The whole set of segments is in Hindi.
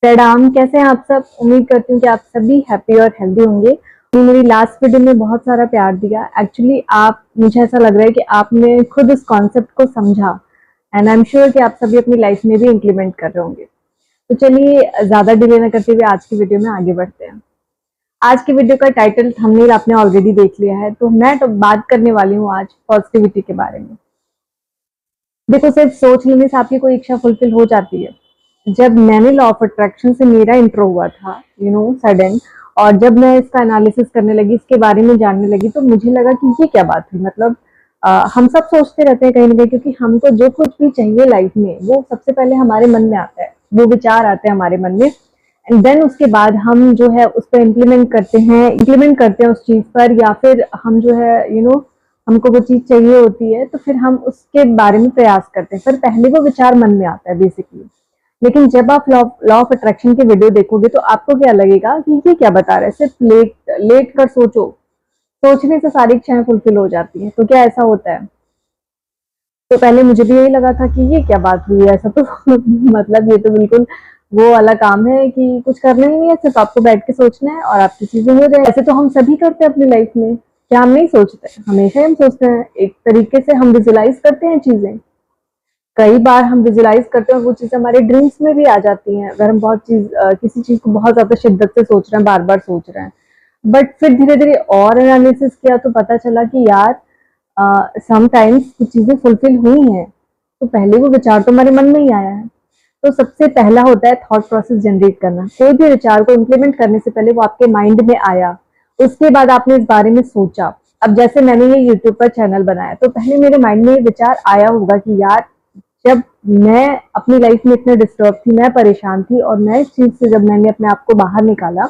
प्रणाम, कैसे हैं आप सब। उम्मीद करती हूँ कि आप सभी हैप्पी और हेल्दी होंगे। तो मेरी लास्ट वीडियो में बहुत सारा प्यार दिया। एक्चुअली आप मुझे ऐसा लग रहा है कि आपने खुद इस कॉन्सेप्ट को समझा एंड आई एम श्योर कि आप सभी अपनी लाइफ में भी इम्प्लीमेंट कर रहे होंगे। तो चलिए ज्यादा डिले न करते हुए आज की वीडियो में आगे बढ़ते हैं। आज की वीडियो का टाइटल थंबनेल आपने ऑलरेडी देख लिया है, तो मैं तो बात करने वाली हूँ आज पॉजिटिविटी के बारे में। देखो, सिर्फ सोच लेने से आपकी कोई इच्छा फुलफिल हो जाती है। जब मैंने लॉ ऑफ अट्रैक्शन से मेरा इंट्रो हुआ था सडन, और जब मैं इसका एनालिसिस करने लगी, इसके बारे में जानने लगी, तो मुझे लगा कि ये क्या बात हुई। मतलब हम सब सोचते रहते हैं कहीं ना कहीं, क्योंकि हमको जो कुछ भी चाहिए लाइफ में वो सबसे पहले हमारे मन में आता है, वो विचार आते हैं हमारे मन में एंड देन उसके बाद हम जो है उस पर इम्प्लीमेंट करते हैं उस चीज पर, या फिर हम जो है हमको वो चीज चाहिए होती है तो फिर हम उसके बारे में प्रयास करते हैं। फिर पहले वो विचार मन में आता है बेसिकली। लेकिन जब आप लॉ ऑफ अट्रैक्शन के वीडियो देखोगे तो आपको क्या लगेगा कि ये क्या बता रहा है, सिर्फ लेट कर सोचो, सोचने से सारी इच्छाएं फुलफिल हो जाती हैं। तो क्या ऐसा होता है? तो पहले मुझे भी यही लगा था कि ये क्या बात हुई, ऐसा तो मतलब ये तो बिल्कुल वो वाला काम है कि कुछ करना ही नहीं है, सिर्फ आपको बैठ के सोचना है और आपकी चीजें हो जाए। ऐसे तो हम सभी करते हैं अपनी लाइफ में, क्या हम नहीं सोचते? हमेशा हम सोचते हैं, एक तरीके से हम विजुलाइज करते हैं चीजें। कई बार हम विजुलाइज करते हैं और वो चीज़ हमारे ड्रीम्स में भी आ जाती हैं, अगर हम किसी चीज़ को बहुत ज़्यादा शिद्दत से सोच रहे हैं, बार-बार सोच रहे हैं। बट फिर धीरे-धीरे और एनालिसिस किया तो पता चला कि यार समटाइम्स कुछ चीज़ें फुलफिल हुई हैं, तो पहले वो विचार तो हमारे मन में ही आया है। तो सबसे पहला होता है थॉट प्रोसेस जनरेट करना। कोई भी विचार को इम्प्लीमेंट करने से पहले वो आपके माइंड में आया, उसके बाद आपने इस बारे में सोचा। अब जैसे मैंने ये यूट्यूब पर चैनल बनाया, तो पहले मेरे माइंड में ये विचार आया होगा कि यार जब मैं अपनी लाइफ में इतने डिस्टर्ब थी, मैं परेशान थी, और मैं इस चीज से जब मैंने अपने आप को बाहर निकाला,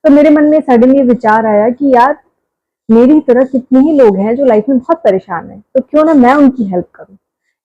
तो मेरे मन में सडनली विचार आया कि यार मेरी तरह कितने ही लोग हैं जो लाइफ में बहुत परेशान हैं, तो क्यों ना मैं उनकी हेल्प करूं।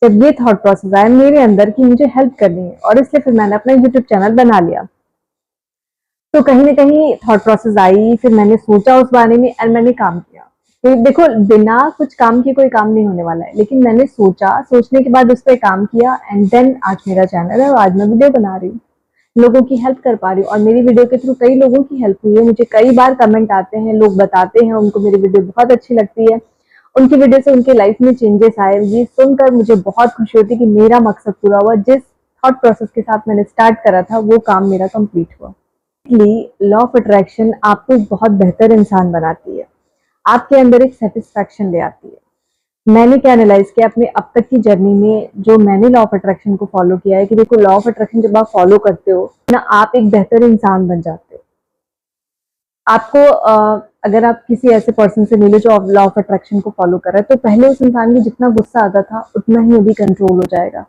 जब ये थॉट प्रोसेस आया मेरे अंदर कि मुझे हेल्प करनी है, और इसलिए फिर मैंने अपना यूट्यूब चैनल बना लिया। तो कहीं ना कहीं थॉट प्रोसेस आई, फिर मैंने सोचा उस बारे में और मैंने काम किया। तो देखो, बिना कुछ काम किए कोई काम नहीं होने वाला है, लेकिन मैंने सोचा, सोचने के बाद उस पर काम किया एंड देन आज मेरा चैनल है और आज मैं वीडियो बना रही हूँ, लोगों की हेल्प कर पा रही हूँ, और मेरी वीडियो के थ्रू कई लोगों की हेल्प हुई है। मुझे कई बार कमेंट आते हैं, लोग बताते हैं उनको मेरी वीडियो बहुत अच्छी लगती है, उनकी वीडियो से उनके लाइफ में चेंजेस आए। ये सुनकर मुझे बहुत खुशी होती है कि मेरा मकसद पूरा हुआ, जिस थॉट प्रोसेस के साथ मैंने स्टार्ट करा था वो काम मेरा कंप्लीट हुआ। लॉ ऑफ अट्रैक्शन आपको एक बहुत बेहतर इंसान बनाती है, आपके अंदर एक सेटिस्फैक्शन ले आती है। मैंने क्या एनालाइज किया अपने अब तक की जर्नी में, जो मैंने लॉ ऑफ अट्रैक्शन को फॉलो किया है, कि देखो लॉ ऑफ अट्रैक्शन जब आप फॉलो करते हो ना, आप एक बेहतर इंसान बन जाते हो। आपको अगर आप किसी ऐसे पर्सन से मिले जो लॉ ऑफ अट्रैक्शन को फॉलो कर रहा है, तो पहले उस इंसान में जितना गुस्सा आता था उतना ही अभी कंट्रोल हो जाएगा।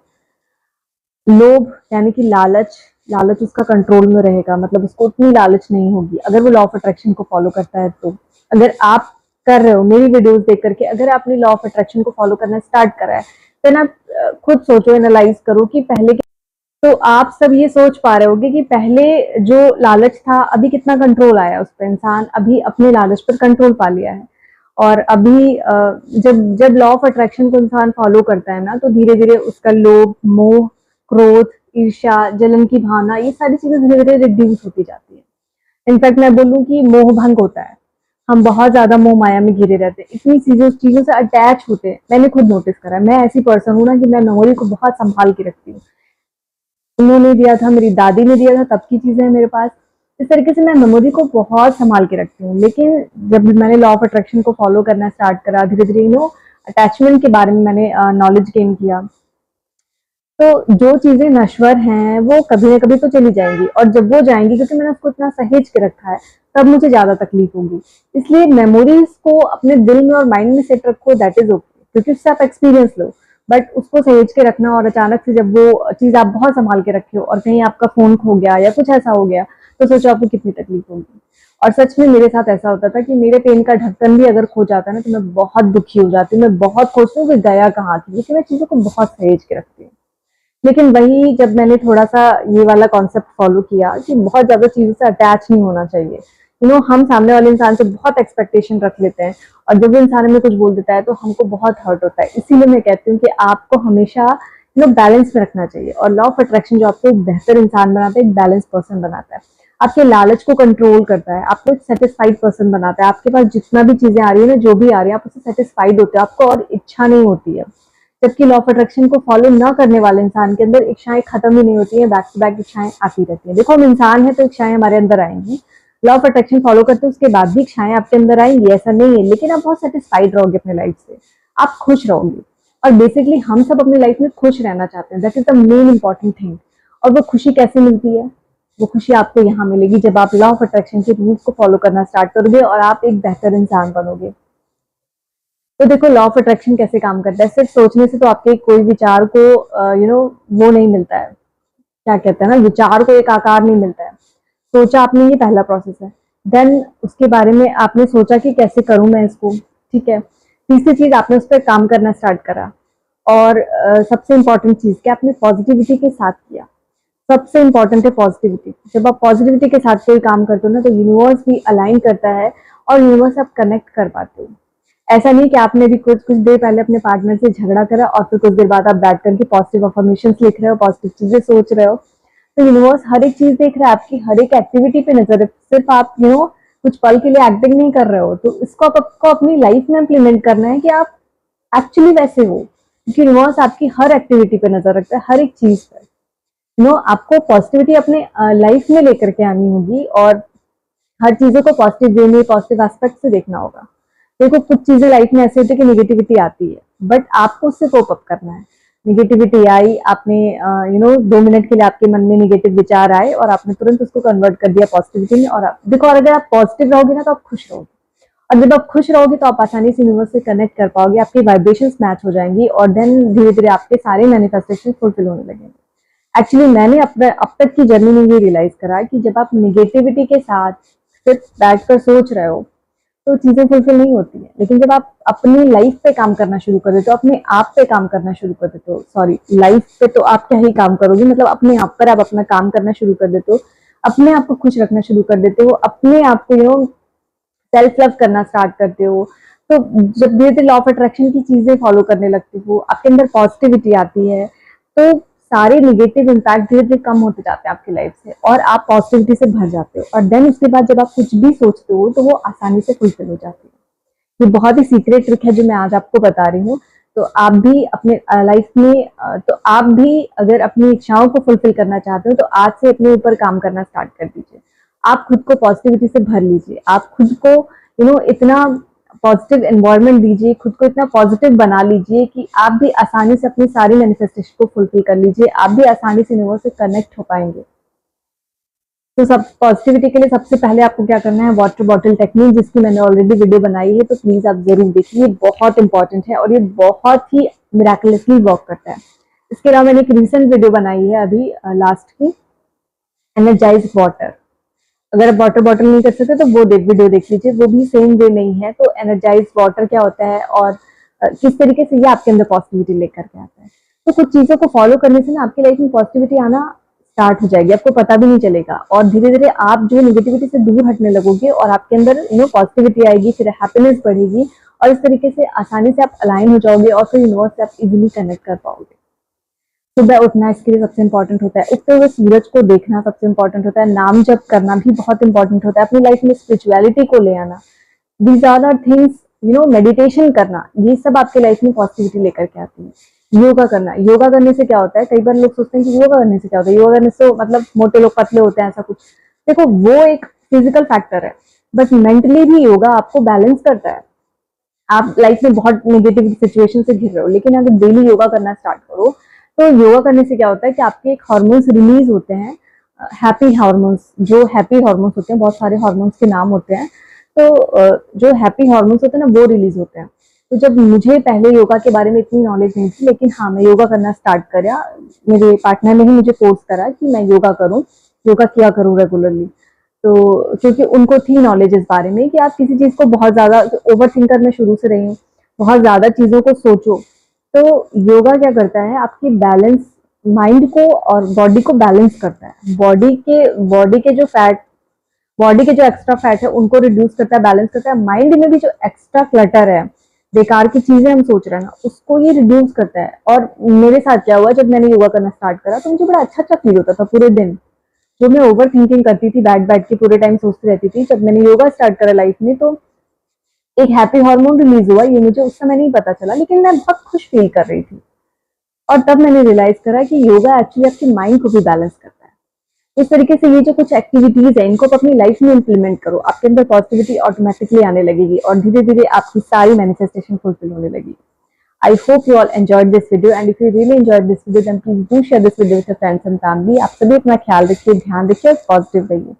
लोभ यानी कि लालच, लालच उसका कंट्रोल में रहेगा, मतलब उसको उतनी लालच नहीं होगी अगर वो लॉ ऑफ अट्रैक्शन को फॉलो करता है। तो अगर आप कर रहे हो मेरी वीडियोस देख करके, अगर आपने लॉ ऑफ अट्रैक्शन को फॉलो करना स्टार्ट करा है, तो आप खुद सोचो, एनालाइज करो कि पहले तो आप सब ये सोच पा रहे होगे कि पहले जो लालच था अभी कितना कंट्रोल आया उस पर, इंसान अभी अपने लालच पर कंट्रोल पा लिया है। और अभी जब जब लॉ ऑफ अट्रैक्शन को इंसान फॉलो करता है ना, तो धीरे धीरे उसका लोभ, मोह, क्रोध, ईर्ष्या, जलन की भावना, ये सारी चीजें धीरे धीरे रिड्यूस होती जाती है। इनफैक्ट मैं बोलूँ कि मोह भंग होता है। हम बहुत ज्यादा मोह माया में घिरे रहते हैं, इतनी चीजों से अटैच होते हैं। मैंने खुद नोटिस करा है, मैं ऐसी पर्सन हूँ ना कि मैं मेमोरी को बहुत संभाल के रखती हूँ। उन्होंने दिया था, मेरी दादी ने दिया था, तब की चीजें हैं मेरे पास। इस तरीके से मैं मेमोरी को बहुत संभाल के रखती हूँ। लेकिन जब मैंने लॉ ऑफ अट्रैक्शन को फॉलो करना स्टार्ट करा, धीरे धीरे अटैचमेंट के बारे में मैंने नॉलेज गेन किया, तो जो चीजें नश्वर हैं वो कभी ना कभी तो चली जाएंगी, और जब वो जाएंगी, क्योंकि मैंने उसको इतना सहेज के रखा है, तब मुझे ज्यादा तकलीफ होगी। इसलिए मेमोरीज को अपने दिल में और माइंड में सेट रखो, दैट इज ओके, क्योंकि उससे आप एक्सपीरियंस लो। बट उसको सहेज के रखना, और अचानक से जब वो चीज आप बहुत संभाल के रखे हो और कहीं आपका फोन खो गया या कुछ ऐसा हो गया, तो सोचो आपको कितनी तकलीफ होगी। और सच में मेरे साथ ऐसा होता था कि मेरे पेन का ढक्कन भी अगर खो जाता है ना, तो मैं बहुत दुखी हो जाती हूँ, मैं बहुत सोचती हूँ कि गया कहाँ थी, क्योंकि मैं चीजों को बहुत सहेज के रखती हूँ। लेकिन वही जब मैंने थोड़ा-सा ये वाला कॉन्सेप्ट फ़ॉलो किया कि बहुत ज़्यादा चीज़ों से अटैच नहीं होना चाहिए। हम सामने वाले इंसान से बहुत एक्सपेक्टेशन रख लेते हैं, और जब वो इंसान हमें कुछ बोल देता है तो हमको बहुत हर्ट होता है। इसीलिए मैं कहती हूँ कि आपको हमेशा बैलेंस में रखना चाहिए। और लॉ ऑफ अट्रैक्शन जो आपको एक बेहतर इंसान बनाता है, एक बैलेंस पर्सन बनाता है, आपके लालच को कंट्रोल करता है, आपको एक सेटिस्फाइड पर्सन बनाता है। आपके पास जितना भी चीजें आ रही है ना, जो भी आ रही है, आप उससे सेटिस्फाइड होते हो, आपको और इच्छा नहीं होती है। जबकि लॉ ऑफ अट्रैक्शन को फॉलो ना करने वाले इंसान के अंदर इच्छाएं खत्म ही नहीं होती है, बैक टू बैक इच्छाएं आती रहती है। देखो हम इंसान है तो इच्छाएं हमारे अंदर आएंगी, लॉ ऑफ अट्रैक्शन फॉलो करते हैं उसके बाद भी इच्छाएं आपके अंदर आएंगी, ऐसा नहीं है, लेकिन आप बहुत सेटिस्फाइड रहोगे अपने लाइफ से, आप खुश रहोगे। और बेसिकली हम सब अपनी लाइफ में खुश रहना चाहते हैं, that is the main important thing. और वो खुशी कैसे मिलती है? वो खुशी आपको यहाँ मिलेगी जब आप लॉ ऑफ अट्रैक्शन के रूल्स को फॉलो करना स्टार्ट करोगे और आप एक बेहतर इंसान बनोगे। तो देखो लॉ ऑफ अट्रैक्शन कैसे काम करता है, सिर्फ सोचने से तो आपके कोई विचार को वो नहीं मिलता है, क्या कहते हैं ना, विचार को एक आकार नहीं मिलता है। सोचा आपने, ये पहला प्रोसेस है। देन उसके बारे में आपने सोचा कि कैसे करूं मैं इसको, ठीक है। तीसरी चीज, आपने उस पर काम करना स्टार्ट करा। और सबसे इंपॉर्टेंट चीज कि आपने पॉजिटिविटी के साथ किया। सबसे इंपॉर्टेंट है पॉजिटिविटी। जब आप पॉजिटिविटी के साथ कोई काम करते हो ना, तो यूनिवर्स भी अलाइन करता है और यूनिवर्स से आप कनेक्ट कर पाते हो। ऐसा नहीं कि आपने भी कुछ देर पहले अपने पार्टनर से झगड़ा करा और फिर कुछ देर बाद आप बैठ करके पॉजिटिव अफर्मेशंस लिख रहे हो, पॉजिटिव चीजें सोच रहे हो। तो यूनिवर्स हर एक चीज देख रहा है, आपकी हर एक एक्टिविटी पे नजर है। सिर्फ आप कुछ पल के लिए एक्टिंग नहीं कर रहे हो, तो इसको आपको अपनी लाइफ में इम्प्लीमेंट करना है कि आप एक्चुअली वैसे हो, क्योंकि यूनिवर्स आपकी हर एक्टिविटी पे नजर रखता है, हर एक चीज पर। आपको पॉजिटिविटी अपने लाइफ में लेकर के आनी होगी और हर चीजों को पॉजिटिव वे में, पॉजिटिव एस्पेक्ट से देखना होगा। देखो कुछ चीजें लाइफ में ऐसे होती है कि निगेटिविटी आती है, बट आपको उससे कोप अप करना है। निगेटिविटी आई, आपने 2 मिनट के लिए आपके मन में निगेटिव विचार आए और आपने तुरंत उसको कन्वर्ट कर दिया पॉजिटिविटी में। और आप देखो, और अगर आप पॉजिटिव रहोगे ना, तो आप खुश रहोगे, और जब आप खुश रहोगे तो आप आसानी से यूनिवर्स से कनेक्ट कर पाओगे, आपकी वाइब्रेशंस मैच हो जाएंगी और देन धीरे धीरे आपके सारे मैनिफेस्टेशन फुलफिल होने लगेंगे। एक्चुअली मैंने अब तक की जर्नी में ये रियलाइज करा कि जब आप निगेटिविटी के साथ सिर्फ बैठकर सोच रहे हो तो चीजें फुलफिल नहीं होती है। लेकिन जब आप अपनी लाइफ पे काम करना शुरू कर देते हो, अपने आप पे काम करना शुरू कर देते हो, सॉरी लाइफ पे तो आप क्या ही काम करोगे, मतलब अपने आप पर आप अपना काम करना शुरू कर देते हो, अपने आप को खुश रखना शुरू कर देते हो, अपने आप को सेल्फ लव करना स्टार्ट करते हो। तो जब धीरे धीरे लॉ ऑफ अट्रैक्शन की चीजें फॉलो करने लगते हो, आपके अंदर पॉजिटिविटी आती है, तो सारे नेगेटिव इम्पैक्ट धीरे धीरे कम होते जाते हैं आपकी लाइफ से और आप पॉजिटिविटी से भर जाते हो। और देन उसके बाद जब आप कुछ भी सोचते हो तो वो आसानी से फुलफिल हो जाती है। ये बहुत ही सीक्रेट ट्रिक है जो मैं आज आपको बता रही हूँ। तो आप भी अपने लाइफ में तो आप भी अगर अपनी इच्छाओं को फुलफिल करना चाहते हो तो आज से अपने ऊपर काम करना स्टार्ट कर दीजिए। आप खुद को पॉजिटिविटी से भर लीजिए, आप खुद को इतना पॉजिटिव एनवायरनमेंट दीजिए, खुद को इतना पॉजिटिव बना लीजिए कि आप भी आसानी से अपनी सारी मैनिफेस्टेशन को फुलफिल कर लीजिए, आप भी आसानी से यूनिवर्स से कनेक्ट हो पाएंगे। तो सब पॉजिटिविटी के लिए सबसे पहले आपको क्या करना है, वाटर बॉटल टेक्निक, जिसकी मैंने ऑलरेडी वीडियो बनाई है, तो प्लीज आप जरूर देखिए, ये बहुत इंपॉर्टेंट है और ये बहुत ही मिराकुलसली वर्क करता है। इसके अलावा मैंने एक रिसेंट वीडियो बनाई है अभी लास्ट की, एनर्जाइज वाटर। अगर आप वाटर बॉटल नहीं कर सकते तो वो वीडियो देख लीजिए, वो भी सेम वे नहीं है। तो एनर्जाइज वाटर क्या होता है और किस तरीके से ये आपके अंदर पॉजिटिविटी लेकर के आता है। तो कुछ चीजों को फॉलो करने से ना आपकी लाइफ में पॉजिटिविटी आना स्टार्ट हो जाएगी, आपको पता भी नहीं चलेगा और धीरे धीरे आप जो नेगेटिविटी से दूर हटने लगोगे और आपके अंदर पॉजिटिविटी आएगी, फिर हैप्पीनेस बढ़ेगी और इस तरीके से आसानी से आप अलाइन हो जाओगे और फिर यूनिवर्स से आप इजिली कनेक्ट कर पाओगे। सुबह उठना इसके लिए सबसे इंपॉर्टेंट होता है, उगते हुए सूरज को देखना सबसे इंपॉर्टेंट होता है, नाम जप करना भी बहुत इंपॉर्टेंट होता है, अपनी लाइफ में स्पिरिचुअलिटी को ले आना, these are the things, meditation करना, ये सब आपके लाइफ में पॉजिटिविटी लेकर के आती है। योगा करना, योगा करने से क्या होता है, कई बार लोग सोचते हैं कि योगा करने से क्या होता है, योगा करने से मतलब मोटे लोग पतले होते हैं, ऐसा कुछ। देखो वो एक फिजिकल फैक्टर है, बट मेंटली भी योगा आपको बैलेंस करता है। आप लाइफ में बहुत नेगेटिव सिचुएशन से घिर रहे हो, लेकिन अगर डेली योगा करना स्टार्ट करो तो योगा करने से क्या होता है कि आपके एक हार्मोन्स रिलीज होते हैं, हैप्पी हार्मोन्स। जो हैप्पी हार्मोन्स होते हैं, बहुत सारे हार्मोन्स के नाम होते हैं, तो जो हैप्पी हार्मोन्स होते हैं ना, वो रिलीज होते हैं। तो जब मुझे पहले योगा के बारे में इतनी नॉलेज नहीं थी, लेकिन हाँ मैं योगा करना स्टार्ट करा, मेरे पार्टनर ने ही मुझे फोर्स करा कि मैं योगा करूँ, योगा किया करूँ रेगुलरली। तो क्योंकि उनको थी नॉलेज इस बारे में कि आप किसी चीज को बहुत ज्यादा ओवर थिंकर में शुरू से रही हूँ, बहुत ज्यादा चीजों को सोचो। तो योगा क्या करता है, आपकी बैलेंस माइंड को और बॉडी को बैलेंस करता है। बॉडी के जो एक्स्ट्रा फैट है उनको रिड्यूस करता है, बैलेंस करता है। माइंड में भी जो एक्स्ट्रा क्लटर है, बेकार की चीजें हम सोच रहे हैं ना, उसको ये रिड्यूस करता है। और मेरे साथ क्या हुआ, जब मैंने योगा करना स्टार्ट करा तो मुझे बड़ा अच्छा अच्छा फील होता था पूरे दिन। जो मैं ओवर थिंकिंग करती थी, बैठ बैठ के पूरे टाइम सोचती रहती थी, जब मैंने योगा स्टार्ट करा लाइफ में तो एक हैप्पी हार्मोन रिलीज हुआ। ये मुझे उस समय नहीं पता चला, लेकिन मैं बहुत खुश फील कर रही थी। और तब मैंने रियलाइज करा कि योगा एक्चुअली आपके माइंड को भी बैलेंस करता है। इस तरीके से ये जो कुछ एक्टिविटीज है, इनको आप अपनी लाइफ में इंप्लीमेंट करो, आपके अंदर पॉजिटिविटी ऑटोमेटिकली आने लगेगी और धीरे धीरे आपकी सारी मैनिफेस्टेशन फुलफिल होने लगेगी। I hope you all enjoyed this video, and if you really enjoyed this video then please do share this video with your friends and family। आप सभी अपना ख्याल रखिए, ध्यान रखिए और पॉजिटिव रहिए।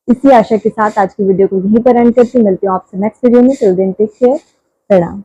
इसी आशा के साथ आज की वीडियो को यहीं पर एंड करती, मिलती हूँ आपसे नेक्स्ट वीडियो में। टिल देन टेक केयर, प्रणाम।